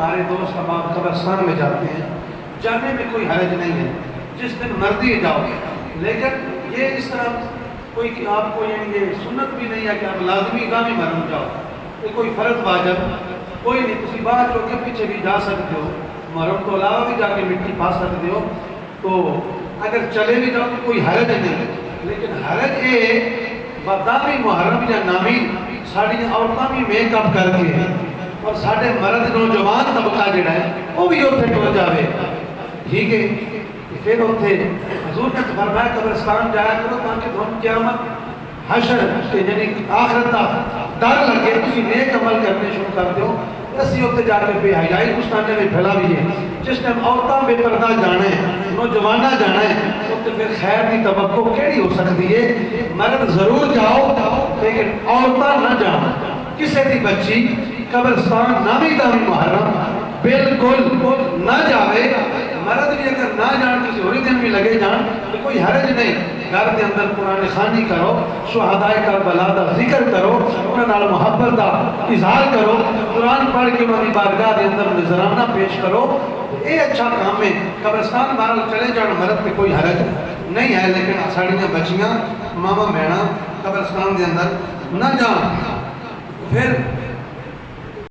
ہمارے دوست احباب قبرستان میں جاتے ہیں، جانے میں کوئی حرج نہیں ہے، جس دن مرضی جاؤ، لیکن یہ اس طرح کوئی کہ آپ کو یعنی یہ سنت بھی نہیں ہے کہ آپ لازمی گامی مرم جاؤ، یہ کوئی فرض واجب کوئی نہیں، کسی باہر جو کے پیچھے بھی جا سکتے ہو، محرم تو علاوہ بھی جا کے مٹی پا سکتے ہو، تو اگر چلے بھی جاؤ تو کوئی حرج نہیں، لیکن حرج یہ بدامی محرم یا نامی ساڑی عورتاں بھی میک اپ کر کے اور ساڑھے مرد نوجوان طبقہ جڑا ہے وہ بھی اتنے ٹر جاوے، ٹھیک ہے؟ پھر اتنے حضور نے فرمایا قبرستان جایا کرو تاکہ تم قیامت حشر یعنی آخرت ڈر لگے، تسی نیک عمل کرنے شروع کرتے ہو، اسی اتنے جا کے بے حیائی گستانے میں پھیلا بھی ہے، جس ٹائم عورتاں بے پردہ جانا ہے، نوجوانہ جانا ہے، اتنے پھر خیر کی توقع کیڑی ہو سکتی ہے؟ مرد ضرور جاؤ لیکن عورتاں نہ جاؤ، کسی دی بچی قبرستان نامی دامی محرم بالکل نہ جاوے، مرد بھی اگر نہ جان کسی ہوری دن بھی لگے جان تو کوئی حرج نہیں، گھر کے اندر قرآن خوانی کرو، شہدائے کربلا دا ذکر کرو، انہاں نال محبت دا اظہار کرو، قرآن پڑھ کے انہاں دی بارگاہ دے اندر نذرانہ پیش کرو، یہ اچھا کام ہے۔ قبرستان بہرحال چلے جان مرد پہ کوئی حرج نہیں ہے، لیکن ساڑیاں بچیاں ماما بہنا قبرستان دے اندر نہ جان۔ پھر